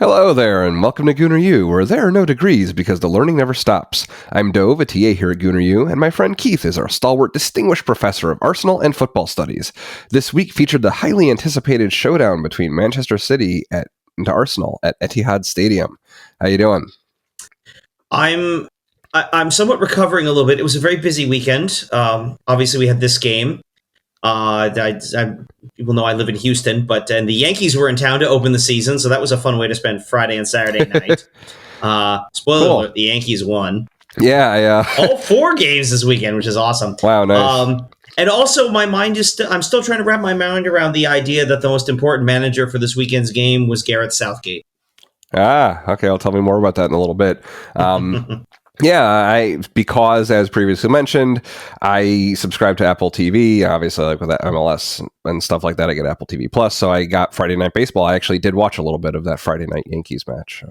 Hello there, and welcome to Gooner U, where there are no degrees because the learning never stops. I'm Dove, a TA here at Gooner U, and my friend Keith is our stalwart distinguished professor of Arsenal and football studies. This week featured the highly anticipated showdown between Manchester City and Arsenal at Etihad Stadium. How you doing? I'm somewhat recovering a little bit. It was a very busy weekend. Obviously, we had this game. People know I live in Houston, and the Yankees were in town to open the season, so that was a fun way to spend Friday and Saturday night. Spoiler alert, the Yankees won. Yeah. All 4 games this weekend, which is awesome. Wow, nice. And also, my mind is I'm still trying to wrap my mind around the idea that the most important manager for this weekend's game was Gareth Southgate. Okay, I'll tell me more about that in a little bit. Yeah, because as previously mentioned, I subscribe to Apple TV. Obviously, like with that MLS and stuff like that, I get Apple TV Plus. So I got Friday Night Baseball. I actually did watch a little bit of that Friday night Yankees match.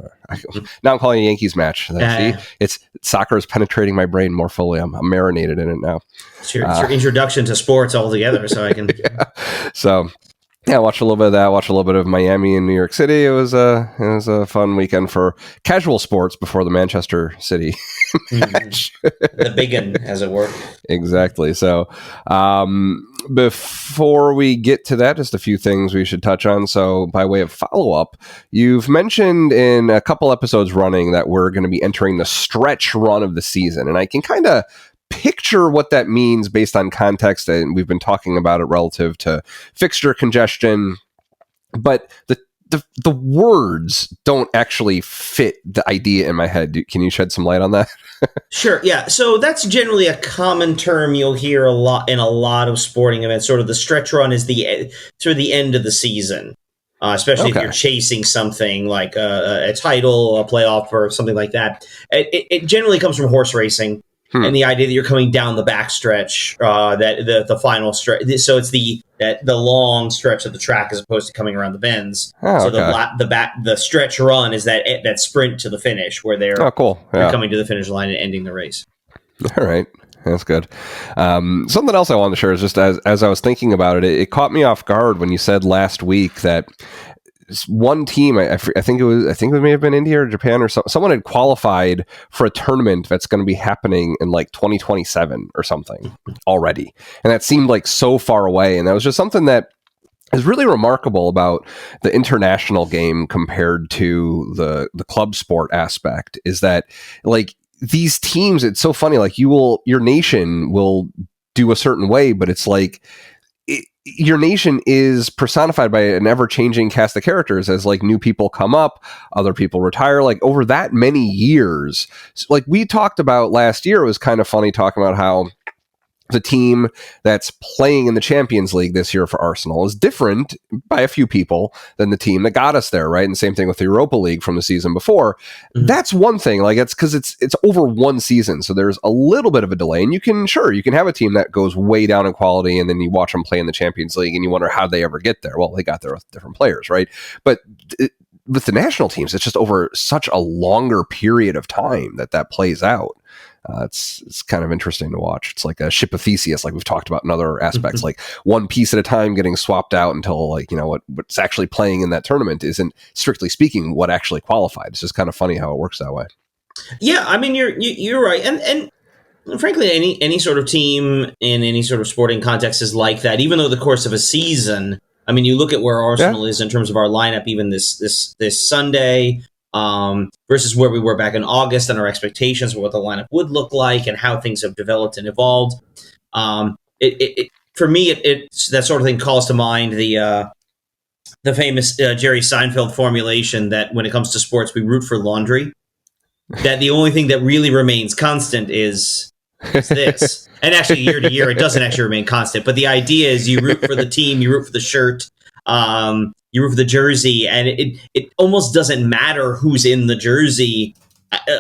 Now I'm calling it a Yankees match. See, it's soccer is penetrating my brain more fully. I'm marinated in it now. It's your introduction to sports altogether. So I can. Yeah, watch a little bit of that. Watch a little bit of Miami and New York City. It was a fun weekend for casual sports before the Manchester City match. The big one, as it were. Exactly. So, before we get to that, just a few things we should touch on. So, by way of follow-up, you've mentioned in a couple episodes running that we're going to be entering the stretch run of the season, and I can kind of picture what that means based on context, and we've been talking about it relative to fixture congestion, but the words don't actually fit the idea in my head. Can you shed some light on that? Sure, yeah. So that's generally a common term you'll hear a lot in a lot of sporting events. Sort of the stretch run is the end of the season, especially if you're chasing something like a title, a playoff, or something like that. It generally comes from horse racing. And the idea that you're coming down the back stretch, that the final stretch, so it's the long stretch of the track as opposed to coming around the bends. The stretch run is that sprint to the finish where they're coming to the finish line and ending the race. All right. That's good. Something else I wanted to share is just as I was thinking about it, it caught me off guard when you said last week that one team, I think it may have been India or Japan or someone had qualified for a tournament that's going to be happening in like 2027 or something already. And that seemed like so far away. And that was just something that is really remarkable about the international game compared to the club sport aspect is that like these teams, it's so funny, like your nation will do a certain way, but it's like, your nation is personified by an ever-changing cast of characters as like new people come up, other people retire, like over that many years. Like we talked about last year, it was kind of funny talking about how the team that's playing in the Champions League this year for Arsenal is different by a few people than the team that got us there, right? And same thing with the Europa League from the season before. Mm-hmm. That's one thing. Like it's because it's over one season, so there's a little bit of a delay. And you can have a team that goes way down in quality, and then you watch them play in the Champions League, and you wonder how they ever get there. Well, they got there with different players, right? But with the national teams, it's just over such a longer period of time that plays out. It's kind of interesting to watch. It's like a ship of Theseus, like we've talked about in other aspects, like one piece at a time getting swapped out until like, what's actually playing in that tournament isn't strictly speaking what actually qualified. It's just kind of funny how it works that way. Yeah, I mean, you're right. And frankly, any sort of team in any sort of sporting context is like that, even though the course of a season, I mean, you look at where Arsenal is in terms of our lineup, even this Sunday, versus where we were back in August and our expectations for what the lineup would look like and how things have developed and evolved. For me, that sort of thing calls to mind the famous Jerry Seinfeld formulation that when it comes to sports, we root for laundry. That the only thing that really remains constant is this. And actually, year to year, it doesn't actually remain constant. But the idea is you root for the team, you root for the shirt, you root for the jersey, and it almost doesn't matter who's in the jersey.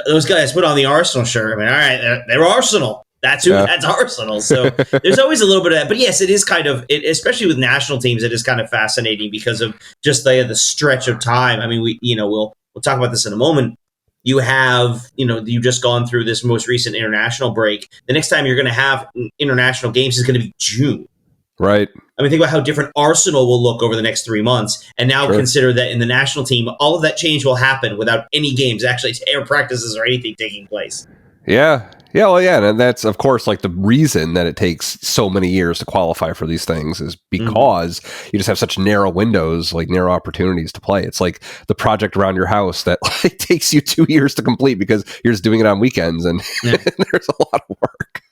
Those guys put on the Arsenal shirt. I mean, all right, they're Arsenal. That's Arsenal. So there's always a little bit of that. But yes, it is kind of, especially with national teams, it is kind of fascinating because of just the stretch of time. I mean, we'll talk about this in a moment. You've just gone through this most recent international break. The next time you're going to have international games is going to be June. Right. I mean, think about how different Arsenal will look over the next 3 months. And now consider that in the national team, all of that change will happen without any games, actually, air practices or anything taking place. Yeah. Yeah, well, yeah, and that's, of course, like the reason that it takes so many years to qualify for these things is because you just have such narrow windows, like narrow opportunities to play. It's like the project around your house that like takes you 2 years to complete because you're just doing it on weekends, and there's a lot of work.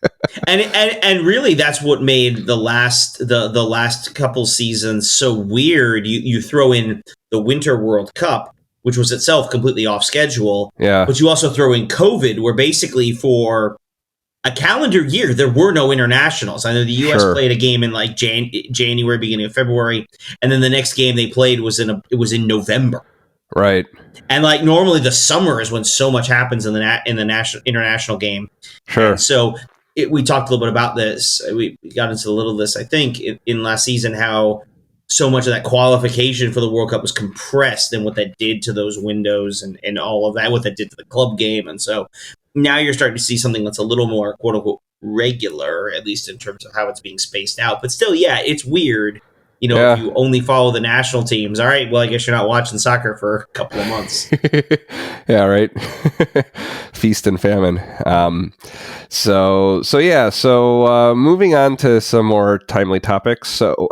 and really, that's what made the last couple seasons so weird. You throw in the Winter World Cup, which was itself completely off schedule. Yeah. But you also throw in COVID, where basically for a calendar year, there were no internationals. I know the U.S. played a game in like January, beginning of February, and then the next game they played was in November. Right. And like normally the summer is when so much happens in the national international game. Sure. And so we talked a little bit about this. We got into a little of this, I think, in last season, how so much of that qualification for the World Cup was compressed, and what that did to those windows and all of that, what that did to the club game. And so now you're starting to see something that's a little more, quote unquote, regular, at least in terms of how it's being spaced out. But still, yeah, it's weird. If you only follow the national teams, all right, well, I guess you're not watching soccer for a couple of months. Yeah, right. Feast and famine. So moving on to some more timely topics. So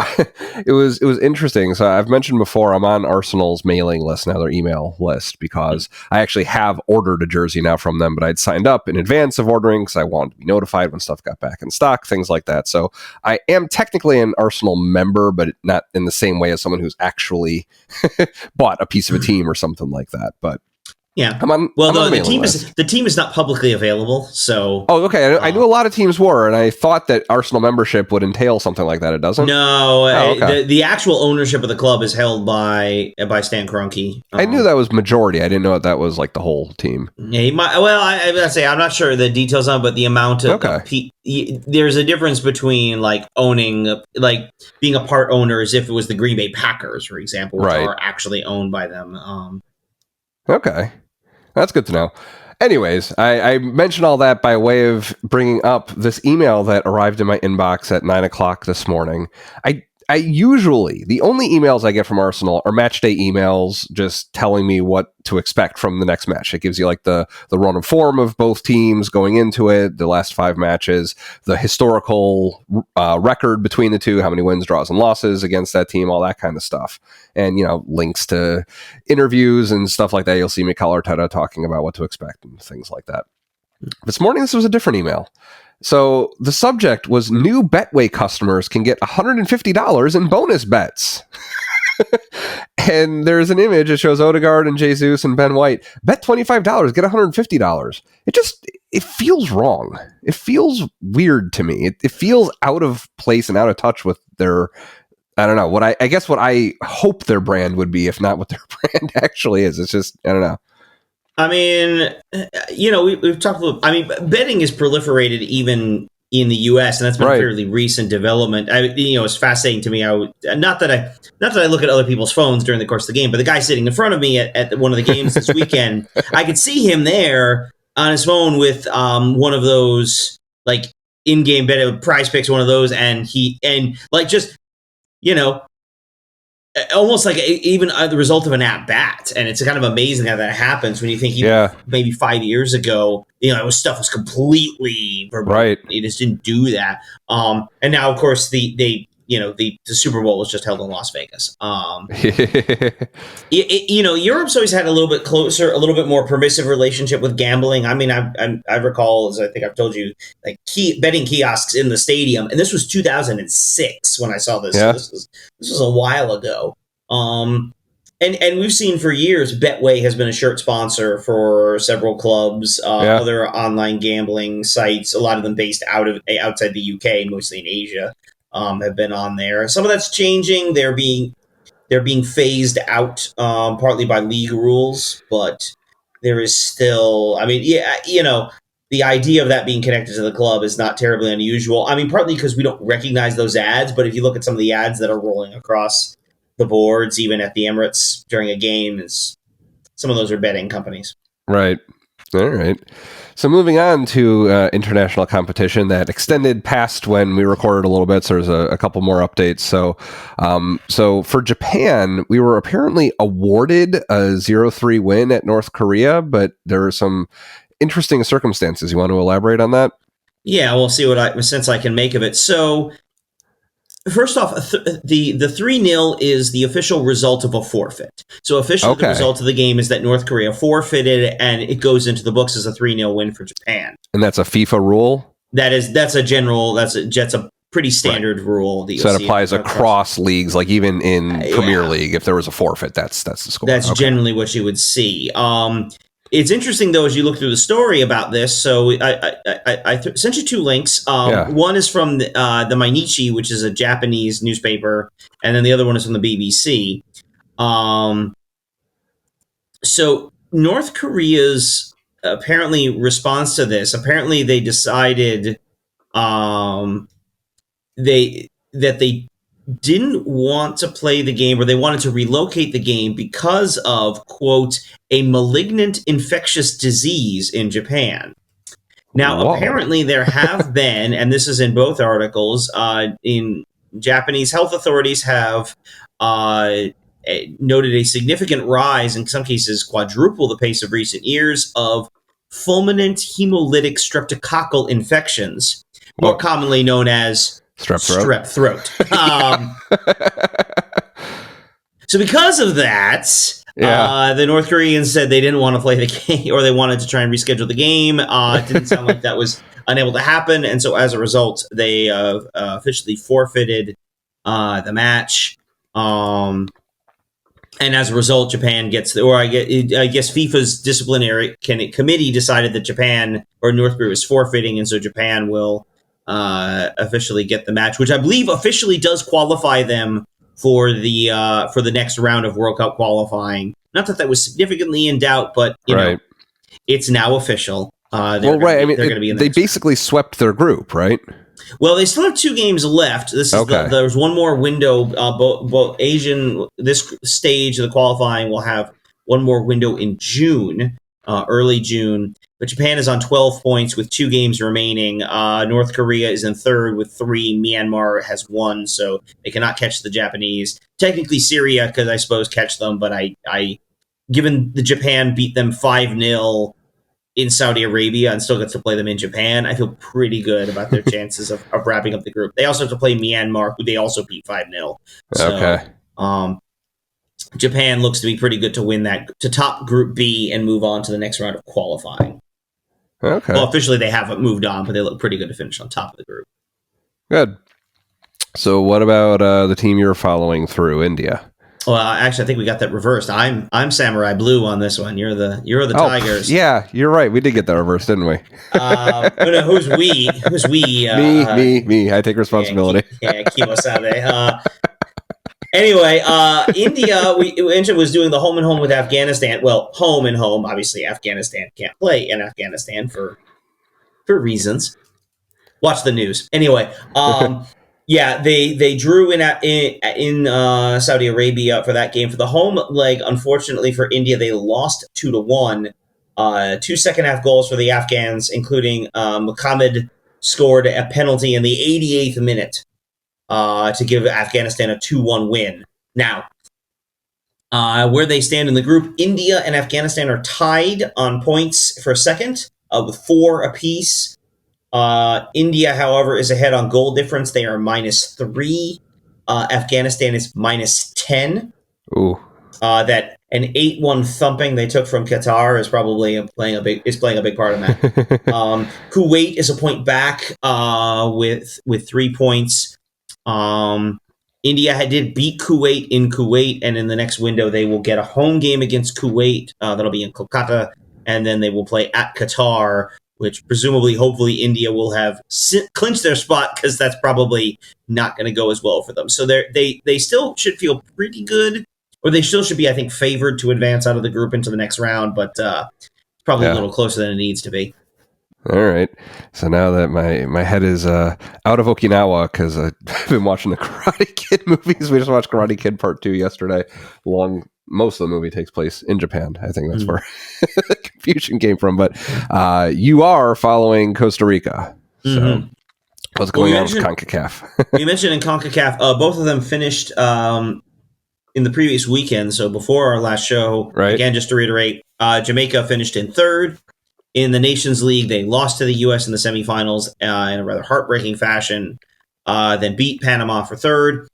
it was interesting. So I've mentioned before, I'm on Arsenal's mailing list now, their email list, because I actually have ordered a jersey now from them, but I'd signed up in advance of ordering because I wanted to be notified when stuff got back in stock, things like that. So I am technically an Arsenal member, but not in the same way as someone who's actually bought a piece of a team or something like that. But yeah, the team is not publicly available. So okay, I knew a lot of teams were, and I thought that Arsenal membership would entail something like that. It doesn't. No, the actual ownership of the club is held by Stan Kroenke. I knew that was majority. I didn't know that was like the whole team. Yeah, he might. Well, I'm not sure the details on, but the amount of there's a difference between like owning, like being a part owner, as if it was the Green Bay Packers, for example, which are actually owned by them. Okay. That's good to know. Anyways, I mentioned all that by way of bringing up this email that arrived in my inbox at 9:00 this morning. I usually, the only emails I get from Arsenal are match day emails just telling me what to expect from the next match. It gives you like the run of form of both teams going into it, the last 5 matches, the historical record between the two, how many wins, draws, and losses against that team, all that kind of stuff. And, links to interviews and stuff like that. You'll see Mikel Arteta talking about what to expect and things like that. This morning, this was a different email. So the subject was new Betway customers can get $150 in bonus bets. And there's an image that shows Odegaard and Jesus and Ben White. Bet $25, get $150. It feels wrong. It feels weird to me. It feels out of place and out of touch with their, I don't know, what I hope their brand would be, if not what their brand actually is. It's just, I don't know. I mean, we've talked about. I mean, betting is proliferated even in the U.S., and that's been a fairly recent development. It's fascinating to me. Not that I look at other people's phones during the course of the game, but the guy sitting in front of me at one of the games this weekend, I could see him there on his phone with one of those like in-game bet prize picks, one of those, almost like even the result of an at-bat. And it's kind of amazing how that happens when you think maybe 5 years ago, stuff was completely verboten. Right. They just didn't do that. And now, of course, the Super Bowl was just held in Las Vegas. Europe's always had a little bit closer, a little bit more permissive relationship with gambling. I mean, I recall, as I think I've told you, like betting kiosks in the stadium, and this was 2006 when I saw this. Yeah. So this was a while ago. And we've seen for years, Betway has been a shirt sponsor for several clubs, other online gambling sites, a lot of them based outside the UK, mostly in Asia. Have been on there. Some of that's changing. They're being phased out, partly by league rules, but there is still. I mean, the idea of that being connected to the club is not terribly unusual. I mean, partly because we don't recognize those ads, but if you look at some of the ads that are rolling across the boards, even at the Emirates during a game, some of those are betting companies. Right. All right. So moving on to international competition that extended past when we recorded a little bit. So there's a couple more updates. So for Japan, we were apparently awarded a 0-3 win at North Korea, but there are some interesting circumstances. You want to elaborate on that? Yeah, we'll see since I can make of it. So first off, the 3-0 is the official result of a forfeit. So officially, the result of the game is that North Korea forfeited, and it goes into the books as a 3-0 win for Japan. And that's a FIFA rule? That's a pretty standard rule. So that applies across leagues, like even in Premier League, if there was a forfeit, that's the score. That's generally what you would see. It's interesting, though, as you look through the story about this. So I sent you 2 links. One is from the Mainichi, which is a Japanese newspaper, and then the other one is from the BBC. So North Korea's apparently response to this, apparently they decided that they didn't want to play the game, or they wanted to relocate the game because of, quote, a malignant infectious disease in Japan. Now, apparently there have been, and this is in both articles, in Japanese health authorities have noted a significant rise, in some cases quadruple the pace of recent years, of fulminant hemolytic streptococcal infections, more commonly known as strep throat. So because of that, the North Koreans said they didn't want to play the game, or they wanted to try and reschedule the game. It didn't sound like that was unable to happen, and so as a result, they officially forfeited the match. And as a result, Japan gets, I guess FIFA's disciplinary committee decided that Japan, or North Korea, was forfeiting, and so Japan will officially get the match, which I believe officially does qualify them for the next round of World Cup qualifying. Not that was significantly in doubt, but you know, it's now official. I mean, they're going to be in they basically swept their group, right? Well, they still have 2 games left. This is there's one more window. Both Asian, this stage of the qualifying will have one more window in June, early June. But Japan is on 12 points with 2 games remaining. North Korea is in third with 3. Myanmar has 1, so they cannot catch the Japanese. Technically, Syria could, I suppose, catch them, but I given the Japan beat them 5-0 in Saudi Arabia and still gets to play them in Japan, I feel pretty good about their chances of wrapping up the group. They also have to play Myanmar, who they also beat 5-0. So, Japan looks to be pretty good to win that, to top Group B and move on to the next round of qualifying. Okay. Well, officially they haven't moved on, but they look pretty good to finish on top of the group. Good. So what about the team you're following through, India? Well, actually, I think we got that reversed. I'm Samurai Blue on this one. You're the Tigers. Yeah, you're right. We did get that reversed, didn't we? Who's we? Who's we? Me. I take responsibility. Kiwasade. Anyway, India, we mentioned, was doing the home and home with Afghanistan. Well, home and home. Obviously, Afghanistan can't play in Afghanistan for reasons. Watch the news. Anyway, yeah, they drew in Saudi Arabia for that game. For the home leg, unfortunately for India, they lost 2-1. 2 second-half goals for the Afghans, including Muhammad scored a penalty in the 88th minute to give Afghanistan a 2-1 win. Now, where they stand in the group, India and Afghanistan are tied on points for second with 4 apiece. India, however, is ahead on goal difference. They are -3. Afghanistan is -10. Ooh. That an 8-1 thumping they took from Qatar is probably playing a big part in that. Kuwait is a point back with 3 points. India did beat Kuwait in Kuwait, and in the next window they will get a home game against Kuwait. That'll be in Kolkata, and then they will play at Qatar, which presumably, hopefully, India will have clinched their spot, because that's probably not going to go as well for them. So they still should feel pretty good, or they still should be, I think, favored to advance out of the group into the next round, but probably a little closer than it needs to be. All right. So now that my head is out of Okinawa, because I've been watching the Karate Kid movies. We just watched Karate Kid Part 2 yesterday. Long most of the movie takes place in Japan. I think that's where the confusion came from. But you are following Costa Rica. So what's going on with CONCACAF? We mentioned in CONCACAF, both of them finished in the previous weekend. So before our last show, again, just to reiterate, Jamaica finished in third. In the Nations League, they lost to the U.S. in the semifinals in a rather heartbreaking fashion, then beat Panama for third.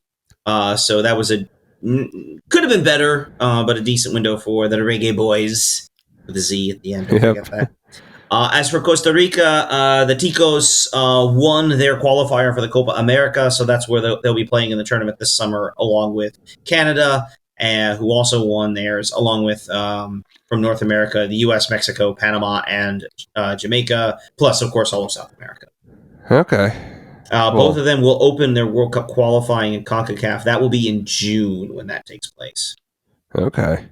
So that was could have been better, but a decent window for the Reggae Boys with a Z at the end. Don't forget that. As for Costa Rica, the Ticos won their qualifier for the Copa America, so that's where they'll be playing in the tournament this summer, along with Canada, who also won theirs, along with from North America, the U.S., Mexico, Panama, and Jamaica, plus, of course, all of South America. Okay. Cool. Both of them will open their World Cup qualifying in CONCACAF. That will be in June when that takes place. Okay.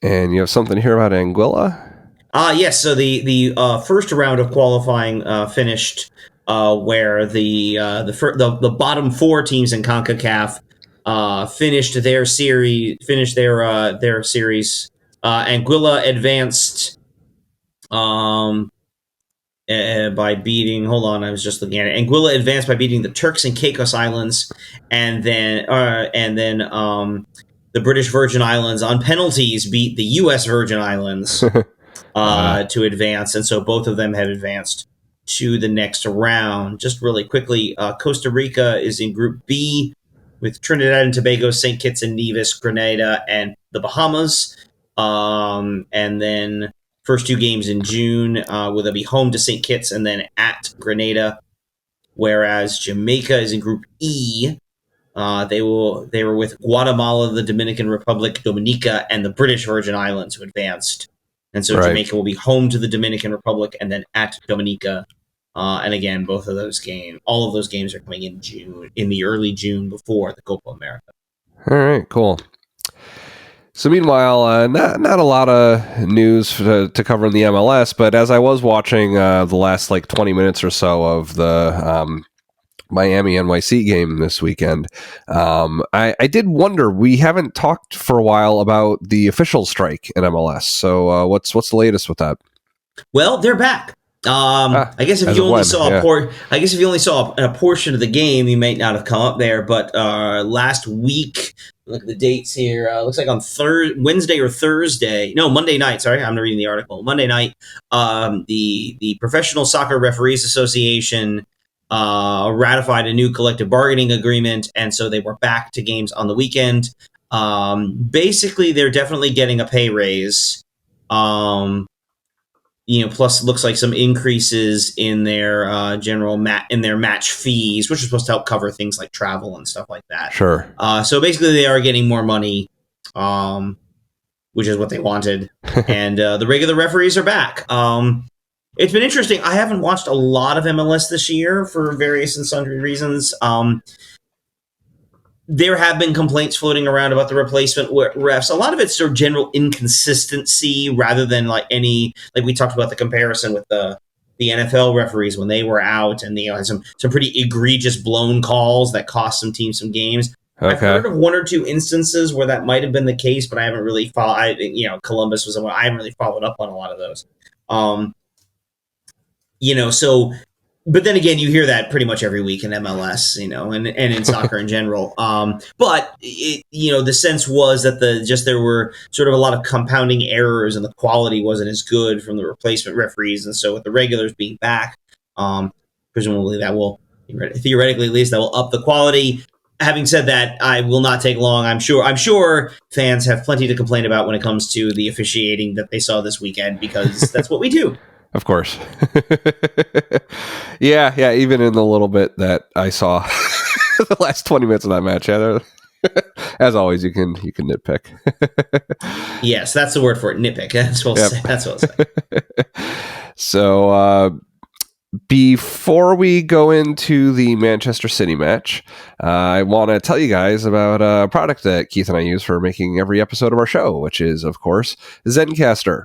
And you have something here about Anguilla? Yes. So the first round of qualifying finished where the bottom four teams in CONCACAF finished their series. Anguilla advanced by beating. Hold on, I was just looking at it. Anguilla advanced by beating the Turks and Caicos Islands, and then the British Virgin Islands on penalties beat the U.S. Virgin Islands to advance, and so both of them have advanced to the next round. Just really quickly, Costa Rica is in Group B with Trinidad and Tobago, St. Kitts and Nevis, Grenada, and the Bahamas. And then first two games in June, will they be home to St. Kitts and then at Grenada. Whereas Jamaica is in Group E. They were with Guatemala, the Dominican Republic, Dominica, and the British Virgin Islands who advanced. And so Jamaica will be home to the Dominican Republic and then at Dominica. And again, all of those games are coming in June, in the early June before the Copa America. All right, cool. So meanwhile, not a lot of news to cover in the MLS, but as I was watching the last 20 minutes or so of the Miami NYC game this weekend, I did wonder, we haven't talked for a while about the official strike in MLS. So what's the latest with that? Well, they're back. I guess if you only saw a portion of the game, you might not have come up there. But last week, look at the dates here. Looks like on Wednesday or Thursday. No, Monday night. Sorry, I'm reading the article. Monday night, the Professional Soccer Referees Association ratified a new collective bargaining agreement, and so they were back to games on the weekend. Basically, they're definitely getting a pay raise. Plus looks like some increases in their match fees, which are supposed to help cover things like travel and stuff like that. Sure. So basically, they are getting more money, which is what they wanted, and the regular referees are back. It's been interesting. I haven't watched a lot of MLS this year for various and sundry reasons. There have been complaints floating around about the replacement refs. A lot of it's sort of general inconsistency rather than any we talked about the comparison with the NFL referees when they were out and had some pretty egregious blown calls that cost some teams some games. Okay. I've heard of one or two instances where that might have been the case, but I haven't really followed. Columbus was one. I haven't really followed up on a lot of those. But then again, you hear that pretty much every week in MLS, and in soccer in general. But the sense was that there were sort of a lot of compounding errors, and the quality wasn't as good from the replacement referees. And so, with the regulars being back, presumably that will theoretically at least that will up the quality. Having said that, I will not take long. I'm sure fans have plenty to complain about when it comes to the officiating that they saw this weekend, because that's what we do. Of course. Yeah, even in the little bit that I saw the last 20 minutes of that match, as always, you can nitpick. Yes, that's the word for it, nitpick. That's what I'll say. So, before we go into the Manchester City match, I want to tell you guys about a product that Keith and I use for making every episode of our show, which is, of course, Zencastr.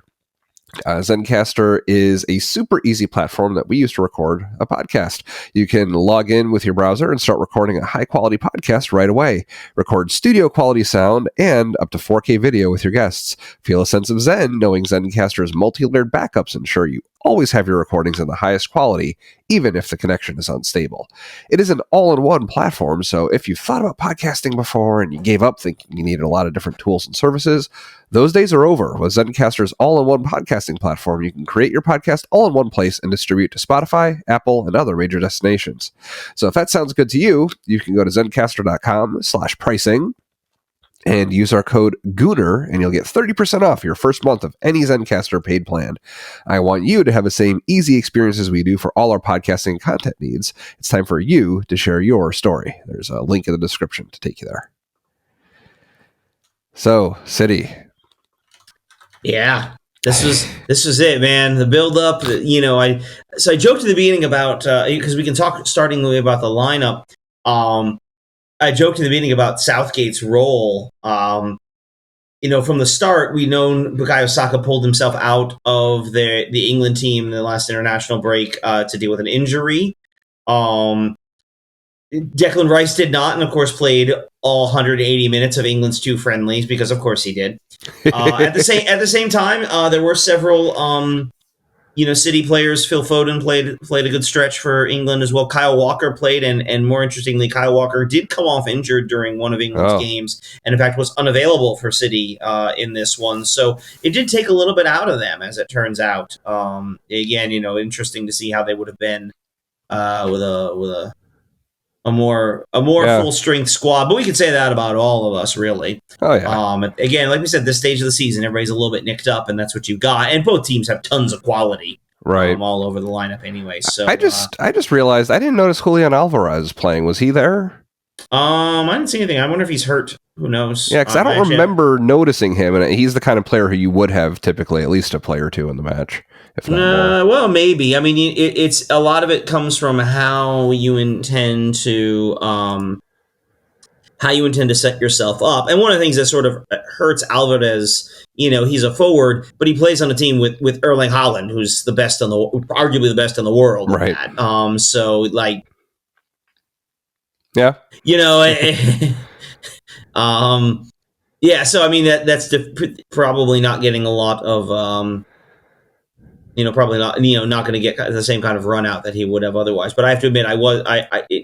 Zencastr is a super easy platform that we use to record a podcast. You can log in with your browser and start recording a high-quality podcast right away. Record studio-quality sound and up to 4K video with your guests. Feel a sense of zen knowing Zencastr's multi-layered backups ensure you always have your recordings in the highest quality, even if the connection is unstable. It is an all-in-one platform, so if you've thought about podcasting before and you gave up thinking you needed a lot of different tools and services, those days are over. With Zencastr's all-in-one podcasting platform, you can create your podcast all in one place and distribute to Spotify, Apple, and other major destinations. So if that sounds good to you, you can go to zencastr.com/pricing and use our code Gooner, and you'll get 30% off your first month of any Zencastr paid plan. I want you to have the same easy experience as we do for all our podcasting and content needs. It's time for you to share your story. There's a link in the description to take you there. So, City. Yeah, this was it, man. The build up, I joked at the beginning about because we can talk starting about the lineup. I joked in the beginning about Southgate's role. From the start, we known Bukayo Saka pulled himself out of the England team in the last international break to deal with an injury. Declan Rice did not, and of course played all 180 minutes of England's 2 friendlies because, of course, he did. At the same time, there were several City players. Phil Foden played a good stretch for England as well. Kyle Walker played, and more interestingly, Kyle Walker did come off injured during one of England's games, and in fact was unavailable for City in this one. So it did take a little bit out of them, as it turns out. Again, interesting to see how they would have been with a more full strength squad, but we could say that about all of us, really. Oh yeah. Again, like we said, this stage of the season, everybody's a little bit nicked up, and that's what you've got. And both teams have tons of quality, right, all over the lineup, anyway. So I just realized I didn't notice Julian Alvarez playing. Was he there? I didn't see anything. I wonder if he's hurt. Who knows? Yeah, because I don't remember noticing him, and he's the kind of player who you would have typically at least a play or two in the match. If not more. Well, maybe. I mean, it's a lot of it comes from how you intend to set yourself up. And one of the things that sort of hurts Alvarez, he's a forward, but he plays on a team with Erling Haaland, who's arguably the best in the world. Right. So like, yeah, yeah. So I mean that's probably not getting a lot of. Probably not. Not going to get the same kind of run out that he would have otherwise. But I have to admit, I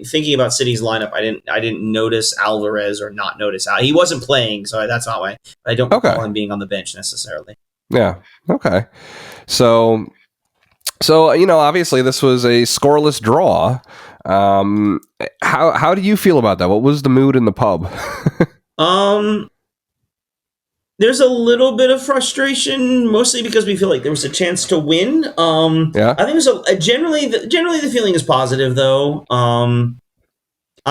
thinking about City's lineup, I didn't notice Alvarez or not notice he wasn't playing, so that's not why. I don't recall him being on the bench necessarily. Yeah. Okay. So obviously this was a scoreless draw. How do you feel about that? What was the mood in the pub? There's a little bit of frustration, mostly because we feel like there was a chance to win. Yeah. I think it was generally the feeling is positive, though. I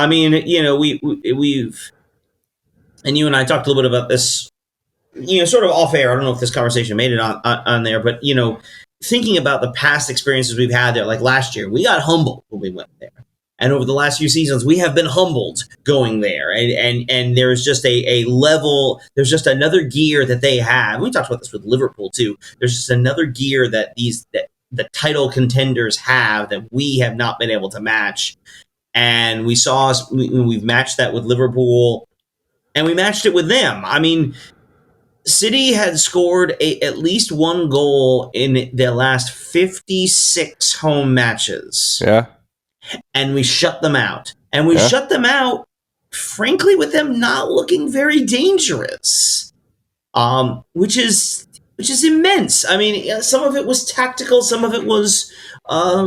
mean, we've and you and I talked a little bit about this, sort of off air. I don't know if this conversation made it on there, but thinking about the past experiences we've had there, like last year, we got humbled when we went there. And over the last few seasons, we have been humbled going there. And there's just a level, there's just another gear that they have. We talked about this with Liverpool, too. There's just another gear that the title contenders have that we have not been able to match. And we've matched that with Liverpool, and we matched it with them. I mean, City had scored at least one goal in their last 56 home matches. Yeah. And we shut them out. And we shut them out, frankly, with them not looking very dangerous, which is immense. I mean, some of it was tactical. Some of it was, a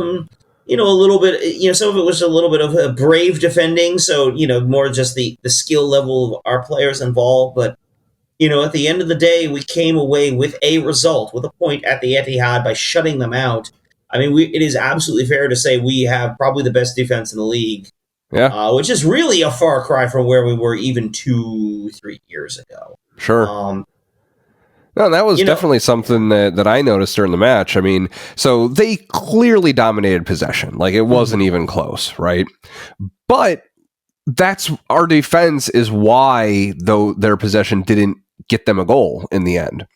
little bit, some of it was a little bit of a brave defending. So, more just the skill level of our players involved. But, at the end of the day, we came away with a result, with a point at the Etihad by shutting them out. I mean, it is absolutely fair to say we have probably the best defense in the league, which is really a far cry from where we were even 2-3 years ago. Sure. No, that was definitely something that I noticed during the match. I mean, so they clearly dominated possession. Like, it wasn't even close, right? But that's our defense is why, though, their possession didn't get them a goal in the end.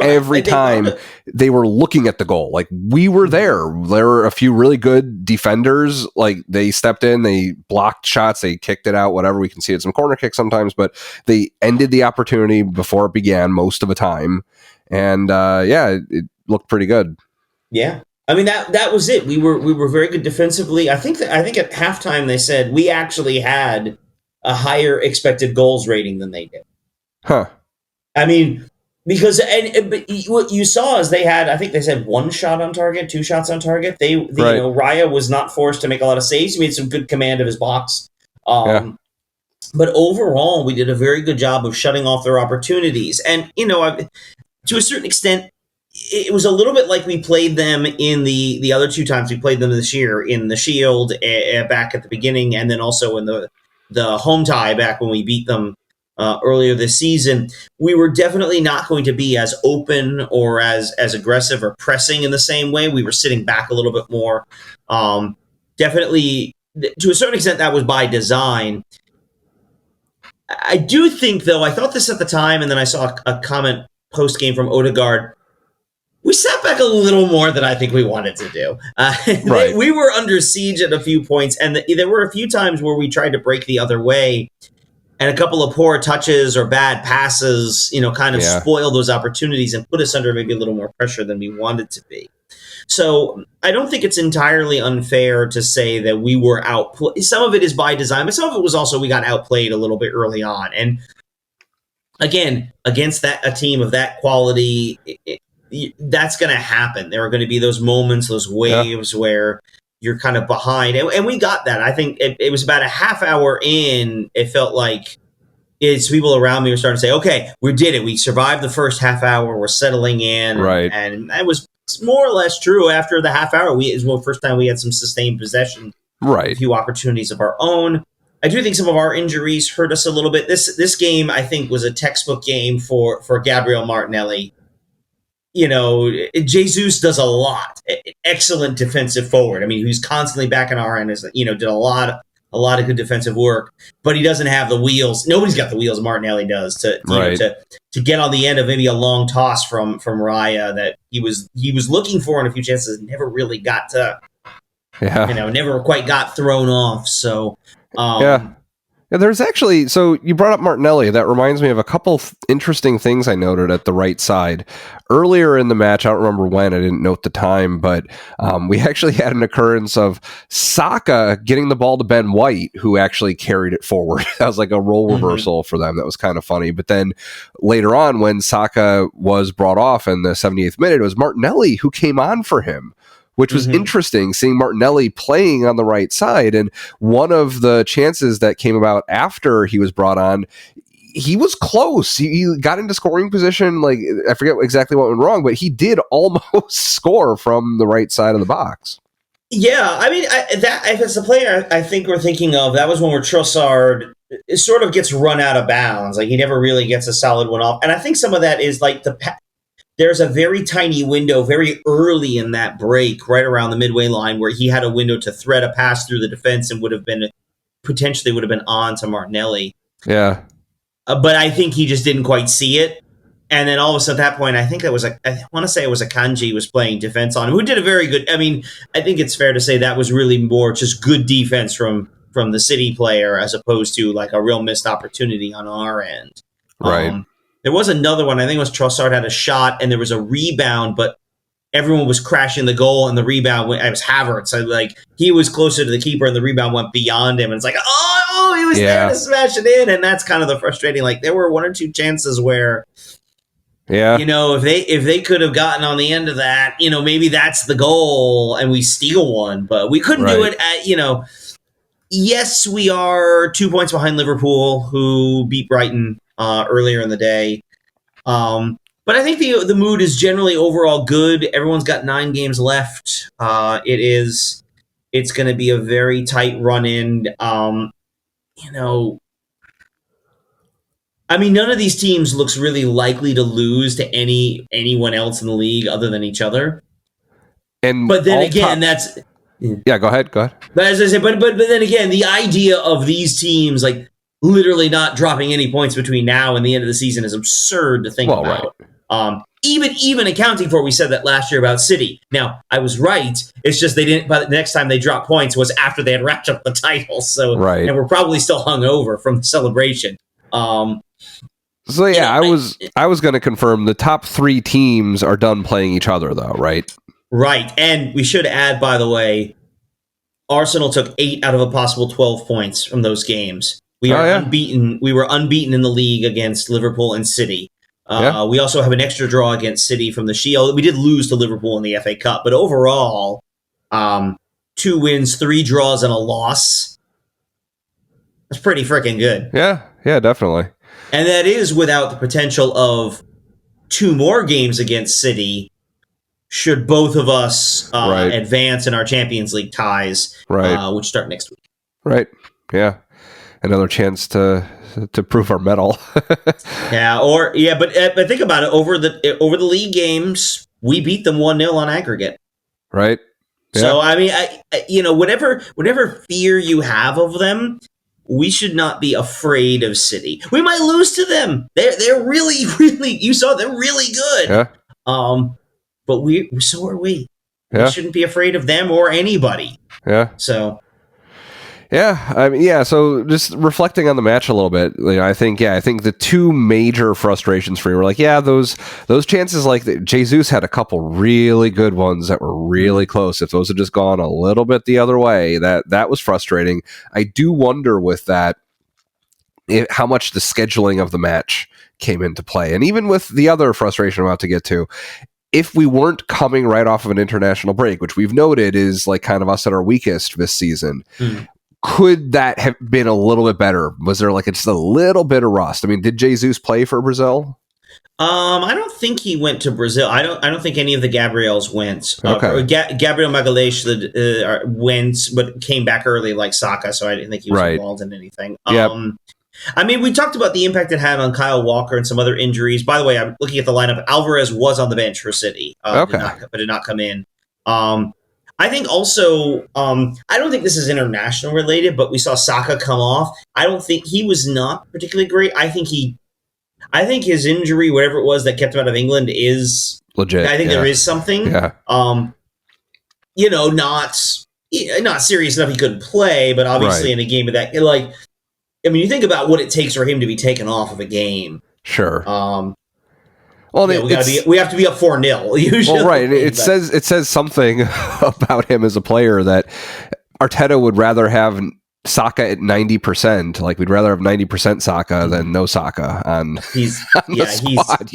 Every time they were looking at the goal, like we were there. There were a few really good defenders. Like they stepped in, they blocked shots, they kicked it out, whatever. We can see it some corner kicks sometimes, but they ended the opportunity before it began most of the time. And it looked pretty good. Yeah. I mean that was it. We were very good defensively. I think at halftime they said we actually had a higher expected goals rating than they did. Huh. I mean, because but what you saw is they had, I think they said 1 shot on target, 2 shots on target. Right. You know, Raya was not forced to make a lot of saves. He made some good command of his box. But overall, we did a very good job of shutting off their opportunities. And, you know, to a certain extent, it was a little bit like we played them in the other 2 times we played them this year, in the Shield back at the beginning, and then also in the home tie back when we beat them earlier this season. We were definitely not going to be as open or as aggressive or pressing in the same way. We were sitting back a little bit more. Definitely, to a certain extent, that was by design. I do think, though, I thought this at the time, and then I saw a comment post-game from Odegaard. We sat back a little more than I think we wanted to do. Right. We were under siege at a few points, and there were a few times where we tried to break the other way, and a couple of poor touches or bad passes, you know, kind of spoiled those opportunities and put us under maybe a little more pressure than we wanted to be. So I don't think it's entirely unfair to say that we were outplayed. Some of it is by design, but some of it was also we got outplayed a little bit early on. And again, against a team of that quality, that's going to happen. There are going to be those moments, those waves where you're kind of behind. And we got that. I think it was about a half hour in, it felt like people around me were starting to say, okay, we did it. We survived the first half hour. We're settling in. Right. And that was more or less true after the half hour. It was the first time we had some sustained possession. Right. A few opportunities of our own. I do think some of our injuries hurt us a little bit. This game, I think, was a textbook game for Gabriel Martinelli. You know, Jesus does a lot. Excellent defensive forward. I mean, he's constantly back in our end. You know, did a lot of good defensive work, but he doesn't have the wheels. Nobody's got the wheels Martinelli does to get on the end of maybe a long toss from Raya that he was looking for in a few chances. Never really got to, never quite got thrown off. So, Yeah, there's actually, so you brought up Martinelli. That reminds me of a couple interesting things I noted at the right side. Earlier in the match, I don't remember when, I didn't note the time, but we actually had an occurrence of Saka getting the ball to Ben White, who actually carried it forward. That was like a role reversal for them. That was kind of funny. But then later on, when Saka was brought off in the 78th minute, it was Martinelli who came on for him, which was interesting, seeing Martinelli playing on the right side. And one of the chances that came about after he was brought on, he was close. He got into scoring position. Like, I forget exactly what went wrong, but he did almost score from the right side of the box. Yeah, I mean, if it's the player I think we're thinking of, that was when Trossard sort of gets run out of bounds. Like, he never really gets a solid one off. And I think some of that is like there's a very tiny window very early in that break, right around the midway line, where he had a window to thread a pass through the defense and potentially would have been on to Martinelli. Yeah. But I think he just didn't quite see it. And then all of a sudden at that point, I think I want to say it was Akanji was playing defense on him, who did a very good, I mean, I think it's fair to say that was really more just good defense from the City player as opposed to like a real missed opportunity on our end. Right. There was another one. I think it was Trossard had a shot and there was a rebound, but everyone was crashing the goal and the rebound it was Havertz. So like he was closer to the keeper and the rebound went beyond him. And it's like, oh, he was there to smash it in. And that's kind of the frustrating. Like there were 1 or 2 chances where, you know, if they could have gotten on the end of that, you know, maybe that's the goal and we steal one, but we couldn't do it at, you know. Yes, we are 2 points behind Liverpool, who beat Brighton earlier in the day. But I think the mood is generally overall good. Everyone's got 9 games left. It's going to be a very tight run-in. You know, I mean, none of these teams looks really likely to lose to anyone else in the league other than each other. But then again, that's... Yeah, go ahead. But as I say, but then again, the idea of these teams like literally not dropping any points between now and the end of the season is absurd to think about. Right. even accounting for, we said that last year about City. Now, I was right. It's just they didn't. But the next time they dropped points was after they had wrapped up the title. So, Right. and we're probably still hungover from the celebration. So yeah, I was going to confirm the top 3 teams are done playing each other, though, right? Right, and we should add, by the way, Arsenal took 8 out of a possible 12 points from those games. We are unbeaten. We were unbeaten in the league against Liverpool and City. We also have an extra draw against City from the Shield. We did lose to Liverpool in the FA Cup, but overall, 2 wins, 3 draws, and a loss. That's pretty freaking good. Yeah, definitely. And that is without the potential of 2 more games against City, should both of us advance in our Champions League ties, which start next week. Right. Yeah. Another chance to prove our mettle. But think about it. Over the league games, we beat them 1-0 on aggregate. Right. Yeah. So I mean, whatever fear you have of them, we should not be afraid of City. We might lose to them. They're really, really. You saw they're really good. Yeah. But so are we. Yeah. We shouldn't be afraid of them or anybody. Yeah. So. Yeah, I mean, yeah. So just reflecting on the match a little bit, I think the 2 major frustrations for me were like, those chances, like Jesus had a couple really good ones that were really close. If those had just gone a little bit the other way, that was frustrating. I do wonder with that how much the scheduling of the match came into play, and even with the other frustration I'm about to get to. If we weren't coming right off of an international break, which we've noted is like kind of us at our weakest this season. Could that have been a little bit better? Was there like just a little bit of rust? I mean, did Jesus play for Brazil? I don't think he went to Brazil. I don't think any of the Gabriels went. Okay. Gabriel Magalhaes went, but came back early like Saka, so I didn't think he was involved in anything. I mean, we talked about the impact it had on Kyle Walker and some other injuries. By the way, I'm looking at the lineup. Alvarez was on the bench for City, but did not come in. I think also, I don't think this is international related, but we saw Saka come off. I don't think he was not particularly great. I think his injury, whatever it was that kept him out of England, is legit. I think there is something. Yeah. Not serious enough he couldn't play, but obviously in a game of that, like, I mean, you think about what it takes for him to be taken off of a game. Sure. Well, we have to be up 4-0 usually. Well, right. It says something about him as a player that Arteta would rather have Saka at 90%. Like, we'd rather have 90% Saka than no Saka on the squad.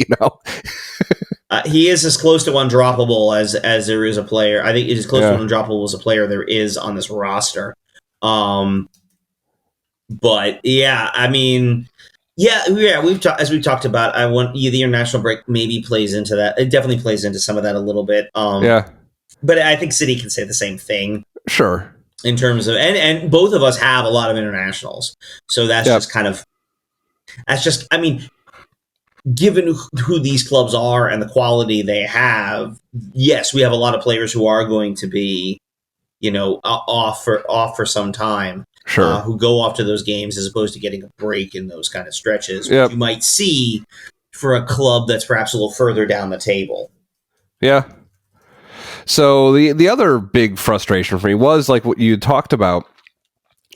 He is as close to undroppable as there is a player. I think he's as close to undroppable as a player there is on this roster. But yeah, I mean. We've talked about. The international break maybe plays into that. It definitely plays into some of that a little bit. But I think City can say the same thing. Sure. In terms of and both of us have a lot of internationals, so that's just. I mean, given who these clubs are and the quality they have, yes, we have a lot of players who are going to be, off for some time. Sure. Who go off to those games as opposed to getting a break in those kind of stretches, which you might see for a club that's perhaps a little further down the table. Yeah. So the other big frustration for me was like what you talked about,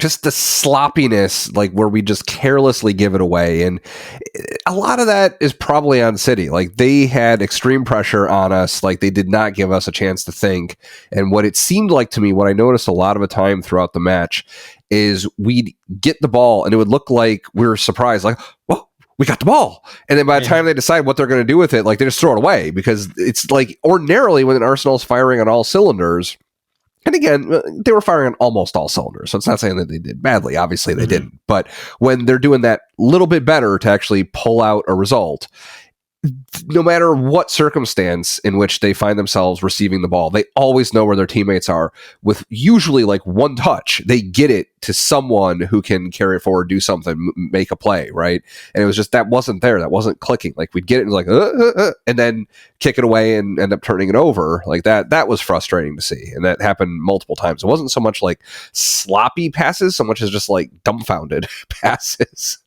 just the sloppiness, like where we just carelessly give it away. And a lot of that is probably on City. Like, they had extreme pressure on us. Like, they did not give us a chance to think. And what it seemed like to me, what I noticed a lot of the time throughout the match, is we'd get the ball and it would look like we were surprised, like, well, we got the ball. And then by the time they decide what they're going to do with it, like, they just throw it away, because it's like ordinarily when an Arsenal's firing on all cylinders, and again, they were firing on almost all cylinders. So it's not saying that they did badly. Obviously they didn't. But when they're doing that little bit better to actually pull out a result, no matter what circumstance in which they find themselves receiving the ball, they always know where their teammates are. With usually like one touch, they get it to someone who can carry it forward, do something, make a play, right? And it was just, that wasn't there. That wasn't clicking. Like, we'd get it and like, and then kick it away and end up turning it over. Like that was frustrating to see. And that happened multiple times. It wasn't so much like sloppy passes, so much as just like dumbfounded passes.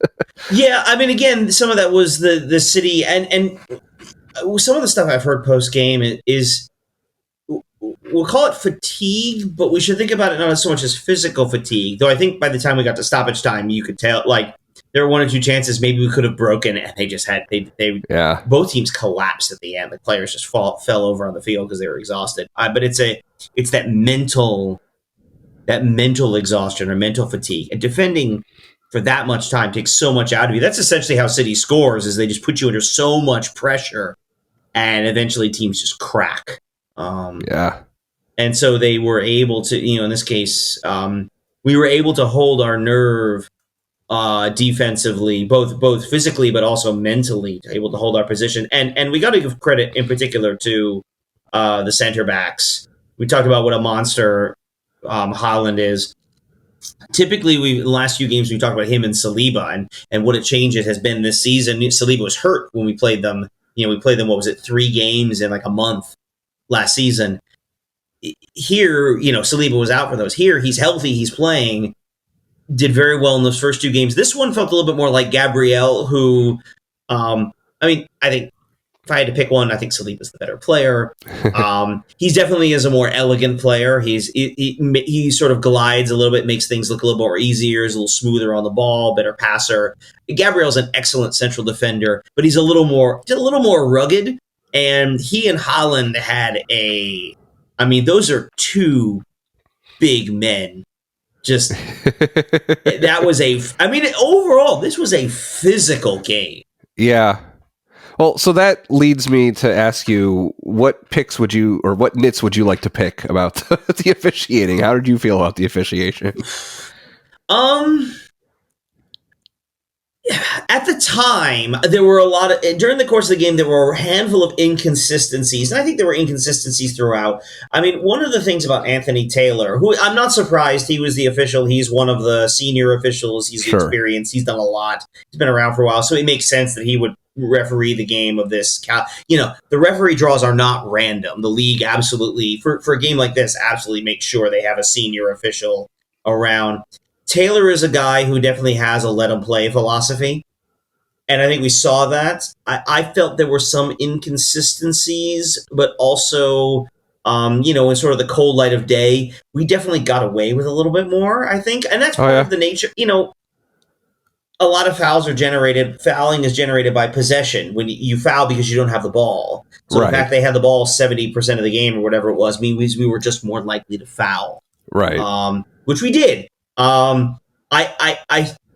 Yeah, I mean, again, some of that was the City, and some of the stuff I've heard post game is we'll call it fatigue, but we should think about it not as so much as physical fatigue. Though I think by the time we got to stoppage time, you could tell like there were one or two chances maybe we could have broken, and they just had they both teams collapsed at the end. The players just fell over on the field because they were exhausted. But it's that mental exhaustion or mental fatigue, and defending for that much time takes so much out of you. That's essentially how City scores: is they just put you under so much pressure, and eventually teams just crack. And so they were able to, in this case, we were able to hold our nerve defensively, both physically but also mentally, able to hold our position. And we got to give credit in particular to the center backs. We talked about what a monster Haaland is. Typically, in the last few games, we talked about him and Saliba and what a change it has been this season. Saliba was hurt when we played them. We played them, 3 games in like a month last season. Here, Saliba was out for those. Here, he's healthy, he's playing, did very well in those first 2 games. This one felt a little bit more like Gabriel, who, I think if I had to pick one, I think Saliba's the better player. He's definitely is a more elegant player. He sort of glides a little bit, makes things look a little more easier, is a little smoother on the ball, better passer. Gabriel's an excellent central defender, but he's a little more rugged. And he and Haaland had those are 2 big men. Just that was overall, this was a physical game. Yeah. Well, so that leads me to ask you, what picks would you, or what nits would you like to pick about the officiating? How did you feel about the officiation? At the time, there were during the course of the game, there were a handful of inconsistencies, and I think there were inconsistencies throughout. One of the things about Anthony Taylor, who I'm not surprised he was the official, he's one of the senior officials, he's experienced, he's done a lot, he's been around for a while, so it makes sense that he would referee the game of this. The referee draws are not random. The league absolutely, for a game like this, absolutely makes sure they have a senior official around. Taylor is a guy who definitely has a let him play philosophy. And I think we saw that. I felt there were some inconsistencies, but also, in sort of the cold light of day, we definitely got away with a little bit more, I think. And that's part of the nature. A lot of fouling is generated by possession. When you foul because you don't have the ball. So the fact they had the ball 70% of the game or whatever it was means we were just more likely to foul. Right. Which we did. I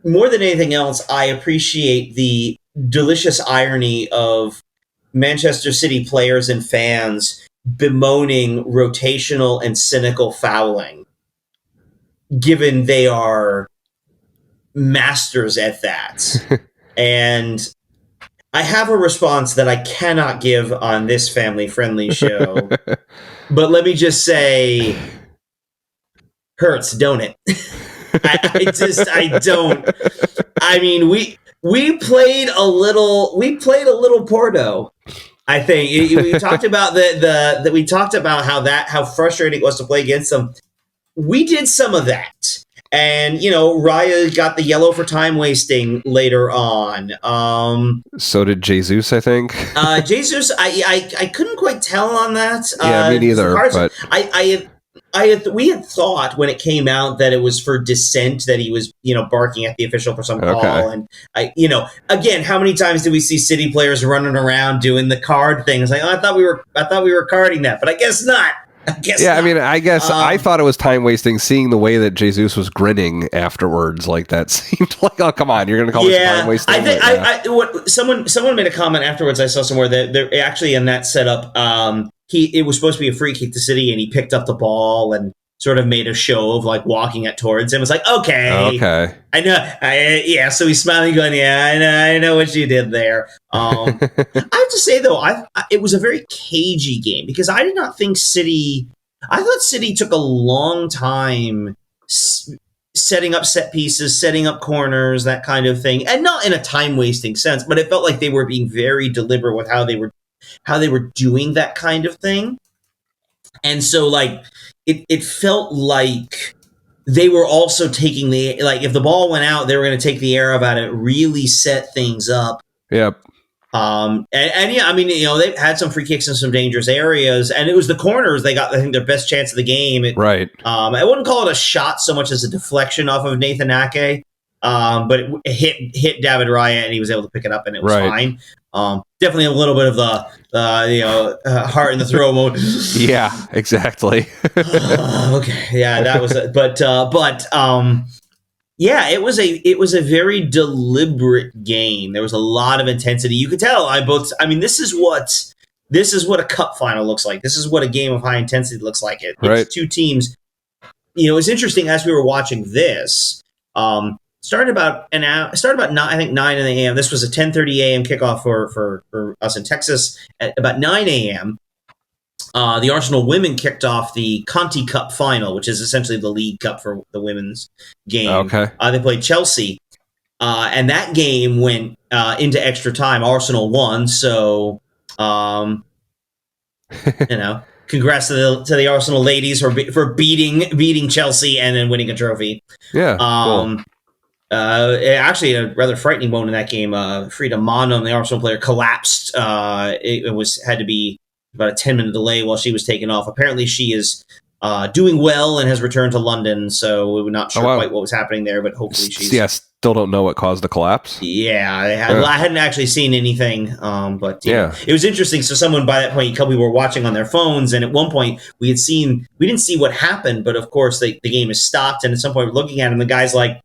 more than anything else, I appreciate the delicious irony of Manchester City players and fans bemoaning rotational and cynical fouling, given they are masters at that. And I have a response that I cannot give on this family-friendly show, but let me just say, hurts, don't it? I don't. We played a little Porto. I think we talked about we talked about how frustrating it was to play against them. We did some of that, and Raya got the yellow for time wasting later on. So did Jesus, I think. Jesus, I couldn't quite tell on that. Yeah, me neither. But we had thought when it came out that it was for dissent, that he was, barking at the official for some call. And again, how many times did we see City players running around doing the card thing? It's like, I thought we were carding that, but I guess not. I thought it was time wasting, seeing the way that Jesus was grinning afterwards. Like, that seemed like, oh, come on, you're going to call this time wasting? Someone made a comment afterwards. I saw somewhere that they're actually in that setup. It was supposed to be a free kick to City, and he picked up the ball and sort of made a show of like walking it towards him. It's like, okay, I know, so he's smiling, going, I know what you did there. I have to say though, it was a very cagey game because I did not think City. I thought City took a long time setting up set pieces, setting up corners, that kind of thing, and not in a time wasting sense, but it felt like they were being very deliberate with how they were doing that kind of thing. And so like it felt like they were also taking if the ball went out, they were going to take the air about it, really set things up. Yep. And yeah, I mean, they've had some free kicks in some dangerous areas, and it was the corners they got, I think, their best chance of the game. Right. I wouldn't call it a shot so much as a deflection off of Nathan Ake, but it hit David Raya, and he was able to pick it up, and it was fine. Definitely a little bit of the heart in the throat mode. Yeah, exactly. Okay, yeah, that was it. But yeah, it was a very deliberate game. There was a lot of intensity. You could tell. This is what a cup final looks like. This is what a game of high intensity looks like. It's two teams. It's interesting as we were watching this. Started about 9 a.m. This was a 10:30 a.m. kickoff for us in Texas. At about 9 a.m., the Arsenal women kicked off the Conti Cup final, which is essentially the League Cup for the women's game. Okay. They played Chelsea, and that game went into extra time. Arsenal won, so congrats to the Arsenal ladies for beating Chelsea and then winning a trophy. Yeah. Cool. Actually, a rather frightening moment in that game. Frida Manon, the Arsenal player, collapsed. It had to be about a 10-minute delay while she was taken off. Apparently, she is doing well and has returned to London, so we're not sure quite what was happening there, but hopefully she's... Yeah, still don't know what caused the collapse? Yeah, I hadn't actually seen anything, but it was interesting. So someone, by that point, a couple people were watching on their phones, and at one point, we didn't see what happened, but of course, the game is stopped, and at some point, we're looking at him, the guy's like,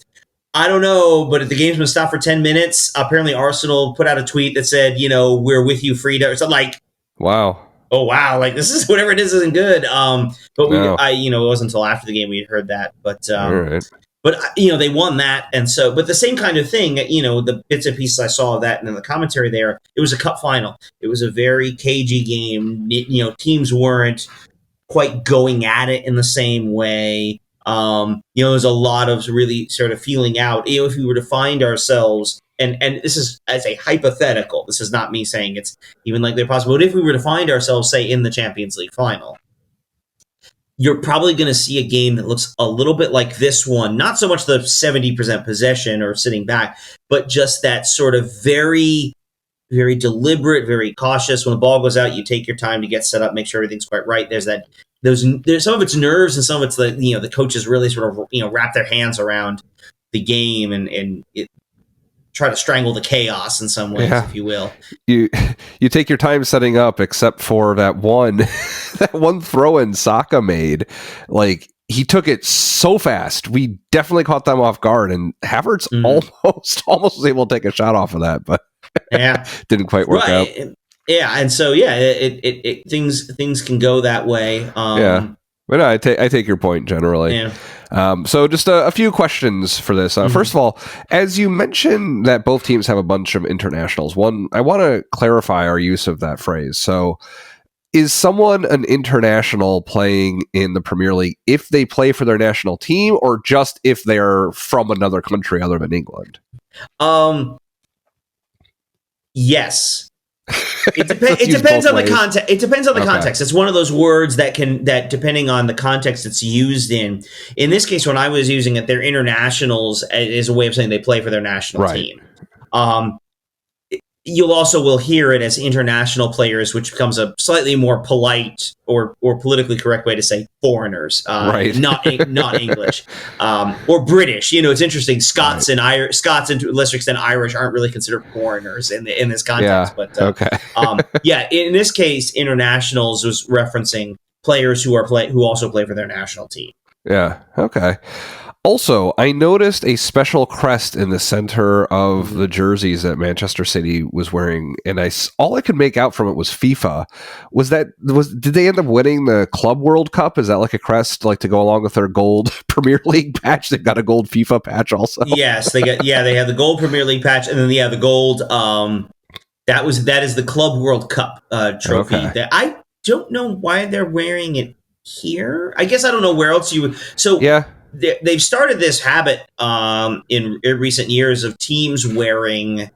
I don't know, but if the game's been stopped for 10 minutes, apparently Arsenal put out a tweet that said, we're with you, Frida, or something like... Wow. Oh wow! Like this is whatever it is isn't good. But it wasn't until after the game we had heard that. But right. But they won that, and so but the same kind of thing. The bits and pieces I saw of that and in the commentary there, it was a cup final. It was a very cagey game. Teams weren't quite going at it in the same way. There's a lot of really sort of feeling out. If we were to find ourselves. And this is as a hypothetical. This is not me saying it's even likely possible. But if we were to find ourselves, say, in the Champions League final, you're probably going to see a game that looks a little bit like this one. Not so much the 70% possession or sitting back, but just that sort of very, very deliberate, very cautious. When the ball goes out, you take your time to get set up, make sure everything's quite right. There's some of it's nerves and some of it's the coaches really sort of wrap their hands around the game and try to strangle the chaos in some ways, if you will. You take your time setting up, except for that one throw-in Saka made. Like, he took it so fast. We definitely caught them off guard, and Havertz almost was able to take a shot off of that, but didn't quite work out. Yeah, and so things can go that way. But no, I take your point generally. Yeah. So just a few questions for this. First of all, as you mentioned that both teams have a bunch of internationals, I want to clarify our use of that phrase. So is someone an international playing in the Premier League if they play for their national team or just if they're from another country other than England? Yes. It depends on the context. It depends on the context. It's one of those words that depending on the context it's used in. In this case, when I was using it, they're internationals is a way of saying they play for their national team. You'll also will hear it as international players, which becomes a slightly more polite or politically correct way to say foreigners, not English or British. It's interesting. Scots and to a lesser extent Irish aren't really considered foreigners in this context. In this case, internationals was referencing players who also play for their national team. Yeah. Okay. Also, I noticed a special crest in the center of the jerseys that Manchester City was wearing, and all I could make out from it was FIFA. Did they end up winning the Club World Cup? Is that like a crest, like to go along with their gold Premier League patch? They've got a gold FIFA patch also. Yes, they have the gold Premier League patch, and then the gold. That is the Club World Cup trophy. Okay. I don't know why they're wearing it here. I guess I don't know where else you would. So yeah. They've started this habit in recent years of teams wearing,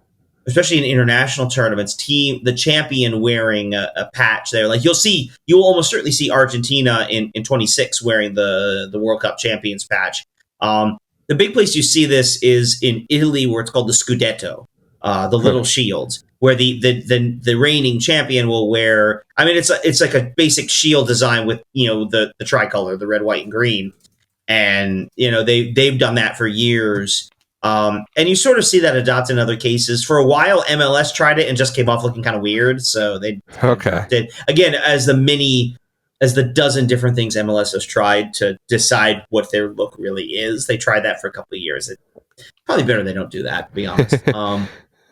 especially in international tournaments, the champion wearing a patch there. Like you'll almost certainly see Argentina in 26 wearing the World Cup champions patch. The big place you see this is in Italy, where it's called the Scudetto. the little shields, where the reigning champion will wear. I mean, it's like a basic shield design with the tricolor, the red, white, and green, and they've done that for years. And you sort of see that adopted in other cases. For a while, MLS tried it and just came off looking kind of weird. So they did again as the dozen different things MLS has tried to decide what their look really is. They tried that for a couple of years. It's probably better they don't do that, to be honest. All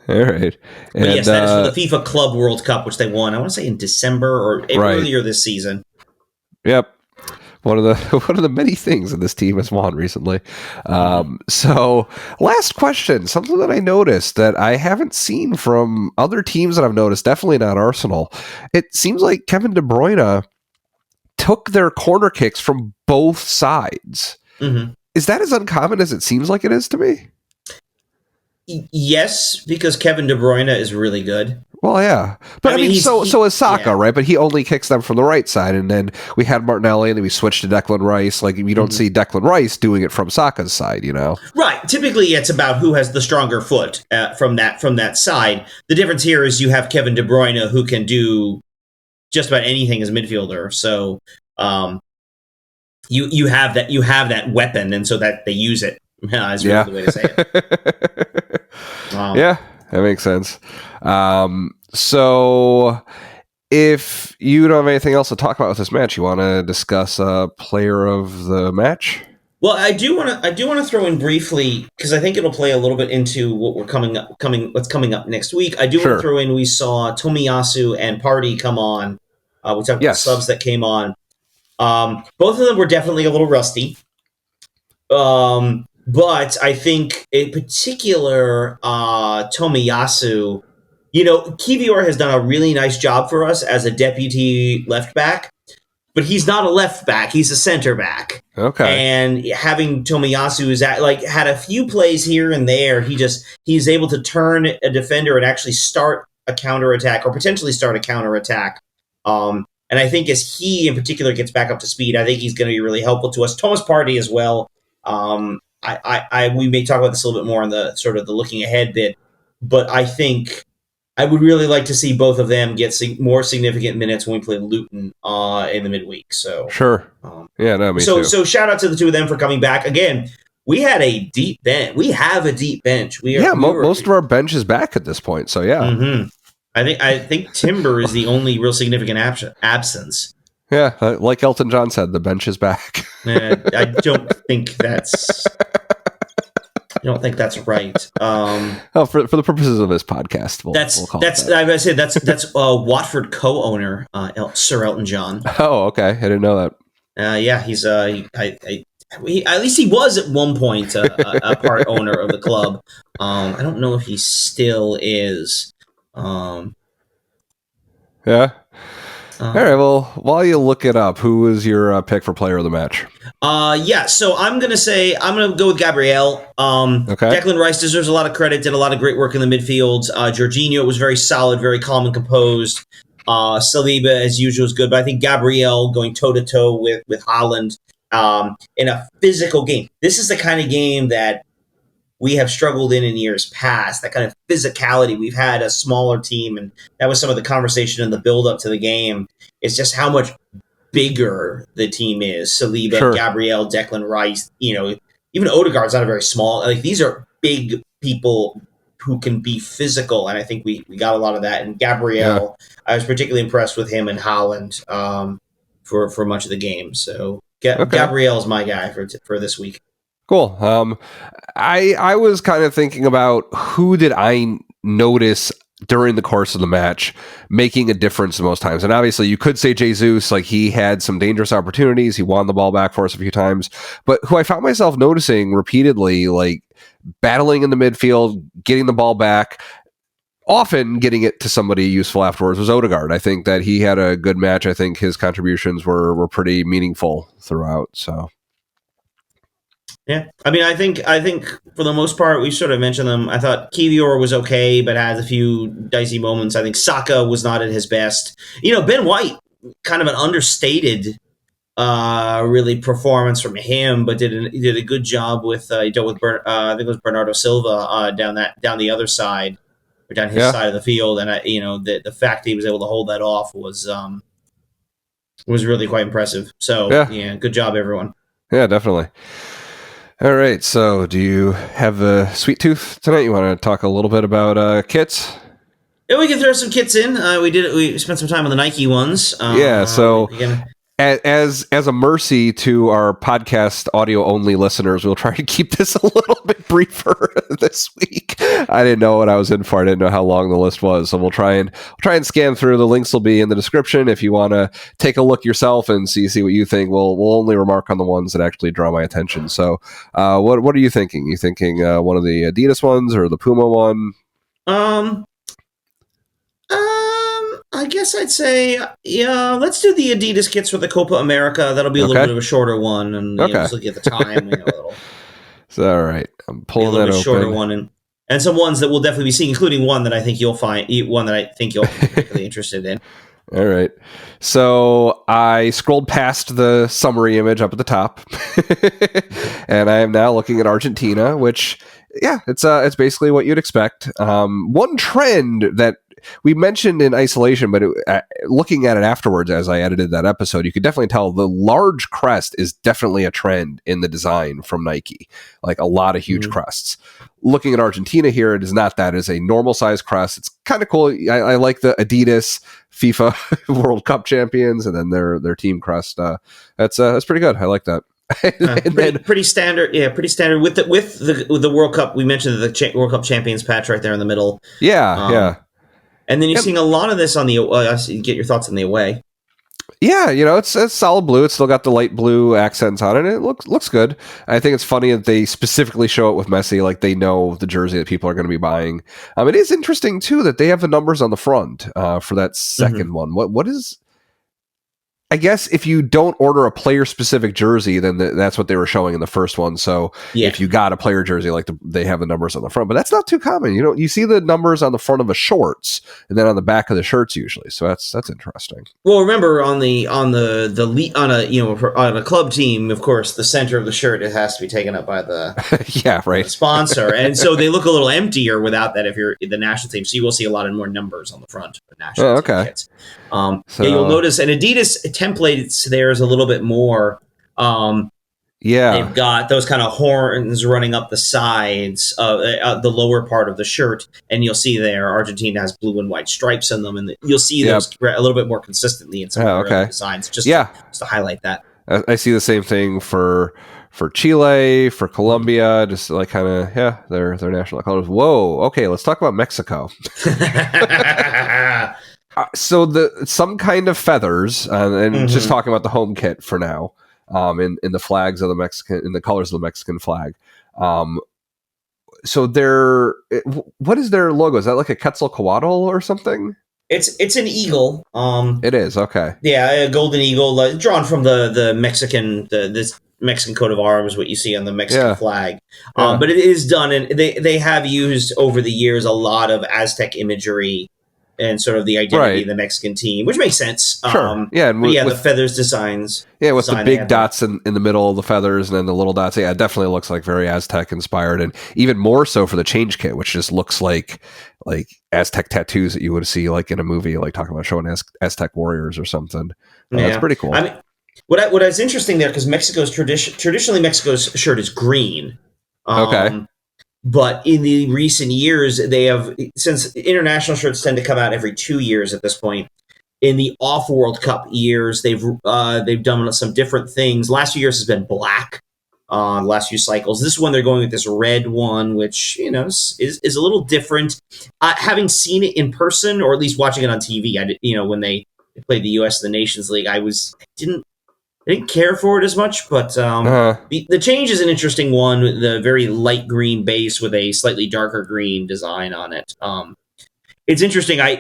right. But yes, that is for the FIFA Club World Cup, which they won, I want to say in December or earlier this season. Yep. One of the many things that this team has won recently. So last question, something that I noticed that I haven't seen from other teams that I've noticed, definitely not Arsenal. It seems like Kevin De Bruyne took their corner kicks from both sides. Mm-hmm. Is that as uncommon as it seems like it is to me? Yes, because Kevin De Bruyne is really good. Well, yeah. But I mean so is Saka, right? But he only kicks them from the right side. And then we had Martinelli and then we switched to Declan Rice. Like, you don't see Declan Rice doing it from Saka's side, Right. Typically, it's about who has the stronger foot from that side. The difference here is you have Kevin De Bruyne who can do just about anything as a midfielder. So you have that weapon, and so that they use it. Is really the way to say it. Yeah, that makes sense. So if you don't have anything else to talk about with this match, you want to discuss player of the match? Well, I do want to throw in briefly, because I think it'll play a little bit into what's coming up next week. I do want to throw in, we saw Tomiyasu and Partey come on. We talked about the subs that came on. Both of them were definitely a little rusty. But I think in particular, Tomiyasu, Kivior has done a really nice job for us as a deputy left back, but he's not a left back; he's a center back. Okay. And having Tomiyasu had a few plays here and there, he's able to turn a defender and actually start a counterattack or potentially start a counterattack. And I think as he in particular gets back up to speed, I think he's going to be really helpful to us. Thomas Partey as well. We may talk about this a little bit more on the sort of the looking ahead bit, but I think I would really like to see both of them get more significant minutes when we play Luton in the midweek. So sure, me too. So shout out to the two of them for coming back again. We had a deep bench. We have a deep bench. Most of our bench is back at this point. So yeah, mm-hmm. I think Timber is the only real significant absence. Yeah, like Elton John said, the bench is back. I don't think that's. I don't think that's right. For the purposes of this podcast, we'll call it that. I was say that's Watford co-owner Sir Elton John. Oh, okay, I didn't know that. Yeah, he's at least he was at one point a part owner of the club. I don't know if he still is. Yeah. All right, well, while you look it up, who was your pick for player of the match? So I'm going to go with Gabriel. Okay. Declan Rice deserves a lot of credit, did a lot of great work in the midfield. Jorginho was very solid, very calm and composed. Saliba, as usual, is good, but I think Gabriel going toe-to-toe with Haaland in a physical game. This is the kind of game that we have struggled in years past, that kind of physicality. We've had a smaller team, and that was some of the conversation in the build-up to the game. It's just how much bigger the team is. Saliba, Gabriel, Declan Rice, even Odegaard's not a very small. These are big people who can be physical, and I think we got a lot of that. And Gabriel, I was particularly impressed with him and Haaland for much of the game. So Gabriel is my guy for this week. Cool. I was kind of thinking about who did I notice during the course of the match making a difference most times. And obviously you could say Jesus, he had some dangerous opportunities. He won the ball back for us a few times, but who I found myself noticing repeatedly, battling in the midfield, getting the ball back, often getting it to somebody useful afterwards, was Odegaard. I think that he had a good match. I think his contributions were pretty meaningful throughout. So. Yeah, I mean, I think for the most part, we sort of mentioned them. I thought Kivior was okay, but has a few dicey moments. I think Saka was not at his best. Ben White, kind of an understated, really performance from him, but did a good job with I think it was Bernardo Silva down the other side. or down his side of the field, and the fact that he was able to hold that off was really quite impressive. So yeah, good job, everyone. Yeah, definitely. All right, so do you have a sweet tooth tonight? You want to talk a little bit about kits? Yeah, we can throw some kits in. We spent some time on the Nike ones. So as a mercy to our podcast audio only listeners, we'll try to keep this a little bit briefer this week. I didn't know what I was in for. I didn't know how long the list was, so we'll try and scan through. The links will be in the description if you want to take a look yourself and see what you think. We'll only remark on the ones that actually draw my attention. So, what are you thinking? You thinking one of the Adidas ones or the Puma one? I guess I'd say, let's do the Adidas kits for the Copa America. That'll be a little bit of a shorter one, and just look at the time. So, all right, I'm pulling that open. Shorter one, and some ones that we'll definitely be seeing, including one that I think you'll be particularly interested in. All right, so I scrolled past the summary image up at the top, and I am now looking at Argentina, which, it's basically what you'd expect. One trend that we mentioned in isolation, but looking at it afterwards as I edited that episode, you could definitely tell the large crest is definitely a trend in the design from Nike, like a lot of huge crests. Looking at Argentina here, it is not that. It is a normal size crest. It's kind of cool. I like the Adidas FIFA World Cup champions and then their team crest. That's pretty good. I like that. Pretty standard. Yeah, pretty standard with the World Cup. We mentioned the World Cup champions patch right there in the middle. Yeah. And then you're seeing a lot of this on the. Get your thoughts on the away. Yeah, it's solid blue. It's still got the light blue accents on it. It looks good. I think it's funny that they specifically show it with Messi, like they know the jersey that people are going to be buying. It is interesting too that they have the numbers on the front for that second one. What is? I guess if you don't order a player-specific jersey, then that's what they were showing in the first one. So if you got a player jersey, they have the numbers on the front, but that's not too common. You see the numbers on the front of the shorts and then on the back of the shirts usually. So that's interesting. Well, remember on a club team, of course, the center of the shirt, it has to be taken up by the the sponsor, and so they look a little emptier without that. If you're the national team, so you will see a lot more numbers on the front of national team kits. You'll notice an Adidas templates there is a little bit more. They've got those kind of horns running up the sides of the lower part of the shirt, and you'll see there Argentina has blue and white stripes in them, and you'll see those a little bit more consistently in some of the designs. Just to highlight that. I see the same thing for Chile, for Colombia, just like kind of their national colors. Whoa, okay, let's talk about Mexico. So some kind of feathers, and just talking about the home kit for now, in the flags of the Mexican, in the colors of the Mexican flag. So what is their logo? Is that like a Quetzalcoatl or something? It's an eagle. It is, okay. Yeah, a golden eagle drawn from the Mexican this Mexican coat of arms, what you see on the Mexican flag. But it is done, and they have used over the years a lot of Aztec imagery and sort of the identity of the Mexican team, which makes sense. Sure. The feathers designs. Yeah, with the big dots in the middle of the feathers and then the little dots. Yeah, it definitely looks like very Aztec inspired, and even more so for the change kit, which just looks like Aztec tattoos that you would see like in a movie, like talking about showing Aztec warriors or something. That's pretty cool. I mean, what is interesting there, because Mexico's traditionally Mexico's shirt is green. Okay. But in the recent years, they have, since international shirts tend to come out every 2 years at this point, in the off World Cup years, they've done some different things. Last few years has been black. The last few cycles. This one they're going with this red one, which is a little different. Having seen it in person, or at least watching it on TV, when they played the U.S. in the Nations League, I didn't care for it as much, but the change is an interesting one. The very light green base with a slightly darker green design on it. It's interesting. I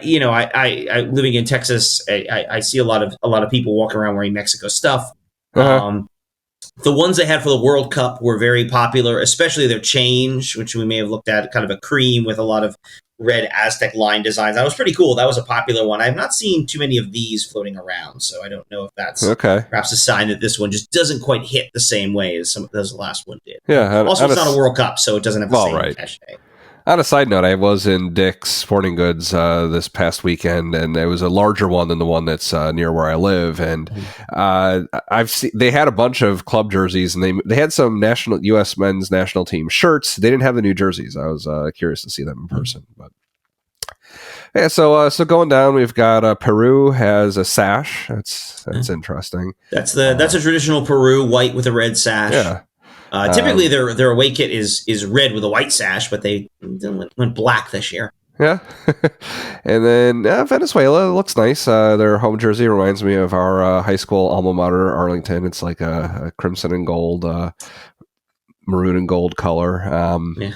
living in Texas, I see a lot of people walking around wearing Mexico stuff. The ones they had for the World Cup were very popular, especially their change, which we may have looked at, kind of a cream with a lot of red Aztec line designs. That was pretty cool. That was a popular one. I've not seen too many of these floating around, so I don't know if that's perhaps a sign that this one just doesn't quite hit the same way as the last one did. Yeah. Also, it's not a World Cup, so it doesn't have the same cachet. On a side note, I was in Dick's Sporting Goods this past weekend, and it was a larger one than the one that's near where I live. And I've seen they had a bunch of club jerseys, and they had some national U.S. men's national team shirts. They didn't have the new jerseys. I was curious to see them in person, but. Yeah, so going down, we've got Peru has a sash. That's interesting. That's a traditional Peru white with a red sash. Yeah. Typically, their away kit is red with a white sash, but they went black this year. Yeah. And then Venezuela looks nice. Their home jersey reminds me of our high school alma mater, Arlington. It's like a crimson and gold, maroon and gold color. Yeah.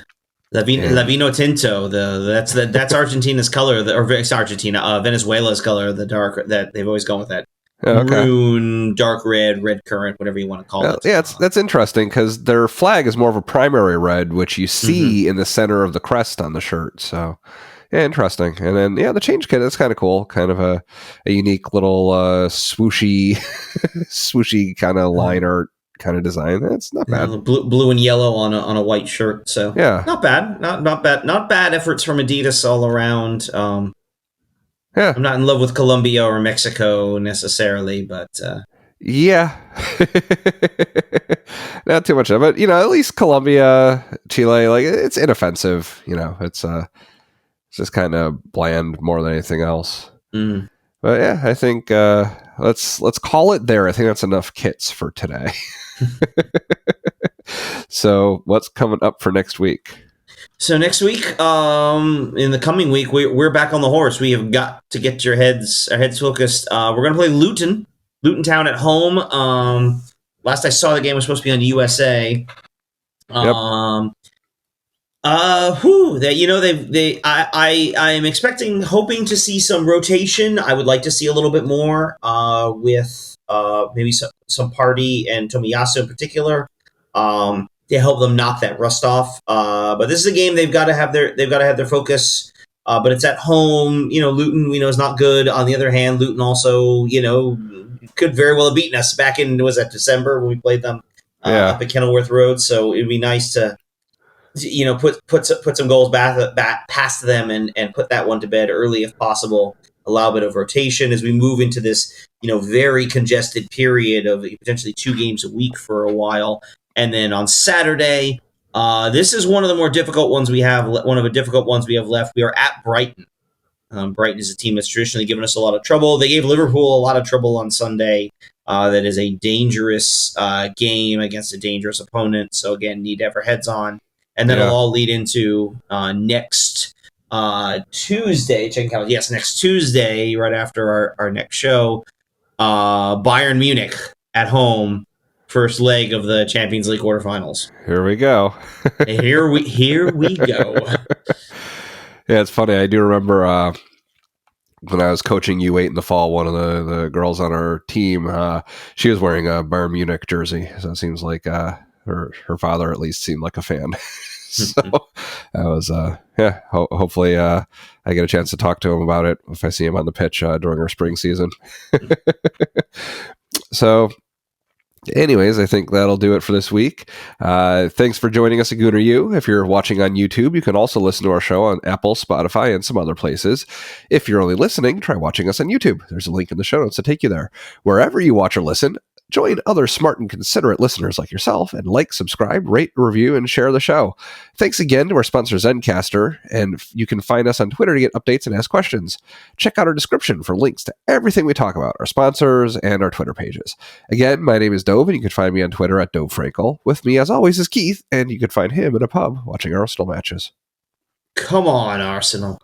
La Vino Tinto, that's Argentina's color, Venezuela's color, the dark that they've always gone with that maroon, dark red currant, whatever you want to call it. Yeah, that's interesting because their flag is more of a primary red, which you see in the center of the crest on the shirt. So, yeah, interesting. And then the change kit is kind of cool, kind of a unique little swooshy kind of line art. Kind of design. It's not bad. Blue and yellow on a white shirt. So yeah, not bad. Not bad efforts from Adidas all around. Yeah, I'm not in love with Colombia or Mexico necessarily, but yeah, not too much of it. At least Colombia, Chile, like it's inoffensive. It's just kind of bland more than anything else. But yeah, I think let's call it there. I think that's enough kits for today. So what's coming up for next week? So next week, in the coming week, we're back on the horse. We have got to get our heads focused. We're going to play Luton Town at home. Last I saw, the game was supposed to be on USA. Yep. I'm hoping to see some rotation. I would like to see a little bit more with maybe some Party and Tomiyasu in particular to help them knock that rust off. But this is a game they've got to have their focus. But it's at home. Luton we know is not good. On the other hand, Luton also could very well have beaten us back in December when we played them up at Kenilworth Road. So it'd be nice to. Put some goals back past them and put that one to bed early if possible. Allow a bit of rotation as we move into this, very congested period of potentially 2 games a week for a while. And then on Saturday, this is one of the more difficult ones we have. One of the difficult ones we have left. We are at Brighton. Brighton is a team that's traditionally given us a lot of trouble. They gave Liverpool a lot of trouble on Sunday. That is a dangerous game against a dangerous opponent. So again, need to have our heads on. And then it'll all lead into next Tuesday. Next Tuesday, right after our next show, Bayern Munich at home, first leg of the Champions League quarterfinals. Here we go. Here we go. Yeah, it's funny. I do remember when I was coaching U8 in the fall, one of the girls on our team, she was wearing a Bayern Munich jersey. So it seems like her father at least seemed like a fan. So that was hopefully I get a chance to talk to him about it if I see him on the pitch during our spring season. So anyways, I think that'll do it for this week. Thanks for joining us at Gooner U. If you're watching on YouTube, you can also listen to our show on Apple, Spotify, and some other places. If you're only listening, try watching us on YouTube. There's a link in the show notes to take you there. Wherever you watch or listen, join other smart and considerate listeners like yourself and subscribe, rate, review, and share the show. Thanks again to our sponsor, Zencastr, and you can find us on Twitter to get updates and ask questions. Check out our description for links to everything we talk about, our sponsors, and our Twitter pages. Again, my name is Dove, and you can find me on Twitter at DoveFrankel. With me, as always, is Keith, and you can find him in a pub watching Arsenal matches. Come on, Arsenal.